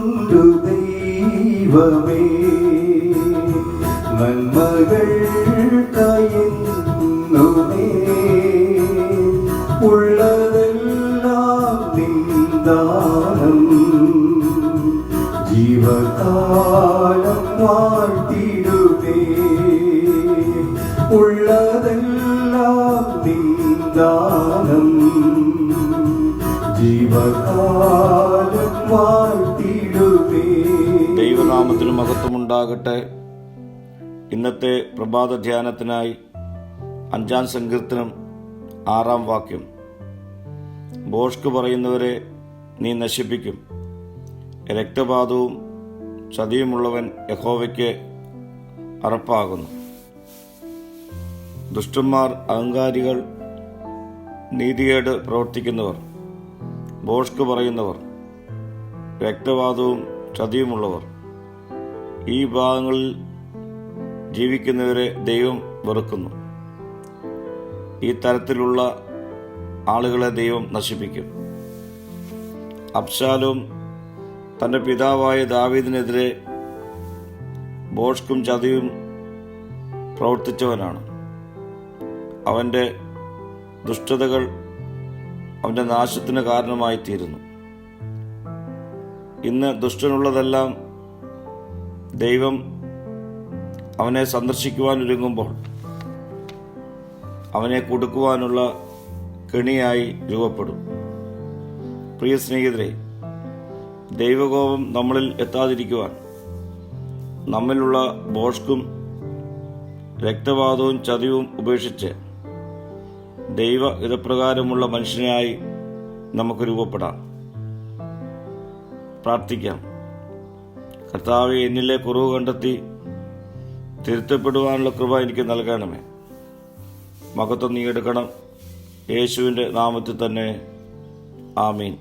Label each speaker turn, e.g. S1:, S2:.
S1: ഉണ്ടു ദൈവമേ, നന്മകൾ കയ്യുന്നുമേ, ഉള്ളതെല്ലാം നിന്ദാനം, ജീവകാലം വാഴ്ത്തിടുമേ, ഉള്ളതെല്ലാം നിന്ദാനം, ജീവകാലം വാഴ്ത്തിടുമേ.
S2: ദൈവനാമത്തിന് മഹത്വമുണ്ടാകട്ടെ. ഇന്നത്തെ പ്രഭാത ധ്യാനത്തിനായി 5-ാം സങ്കീർത്തനം 6-ാം വാക്യം. ഭോഷ്ക് പറയുന്നവരെ നീ നശിപ്പിക്കും, രക്തപാതവും ചതിയുമുള്ളവൻ യഹോവയ്ക്ക് അറപ്പാകുന്നു. ദുഷ്ടന്മാർ, അഹങ്കാരികൾ, നീതികേട് പ്രവർത്തിക്കുന്നവർ, ഭോഷ്ക് പറയുന്നവർ, രക്തപാതവും ചതിയുമുള്ളവർ, ഈ ഭാഗങ്ങളിൽ ജീവിക്കുന്നവരെ ദൈവം വെറുക്കുന്നു. ഈ തരത്തിലുള്ള ആളുകളെ ദൈവം നശിപ്പിക്കും. അബ്ശാലോം തൻ്റെ പിതാവായ ദാവീദിനെതിരെ ഭോഷ്കും ചതിയും പ്രവർത്തിച്ചവനാണ്. അവൻ്റെ ദുഷ്ടതകൾ അവൻ്റെ നാശത്തിന് കാരണമായിത്തീരുന്നു. ഇന്ന് ദുഷ്ടനുള്ളതെല്ലാം ദൈവം അവനെ സന്ദർശിക്കുവാനൊരുങ്ങുമ്പോൾ അവനെ കൊടുക്കുവാനുള്ള കെണിയായി രൂപപ്പെടും. പ്രിയ സ്നേഹിതരെ, ദൈവകോപം നമ്മളിൽ എത്താതിരിക്കുവാൻ നമ്മിലുള്ള ഭോഷ്കും രക്തപാതവും ചതിവും ഉപേക്ഷിച്ച് ദൈവ ഹിതപ്രകാരമുള്ള മനുഷ്യനായി നമുക്ക് രൂപപ്പെടാം. പ്രാർത്ഥിക്കാം. കർത്താവേ, എന്നിലെ കുറവ് കണ്ടെത്തി തിരുത്തപ്പെടുവാനുള്ള കൃപ എനിക്ക് നൽകണമേ. മഹത്വം നീ എടുക്കണം. യേശുവിൻ്റെ നാമത്തിൽ തന്നെ. ആമീൻ.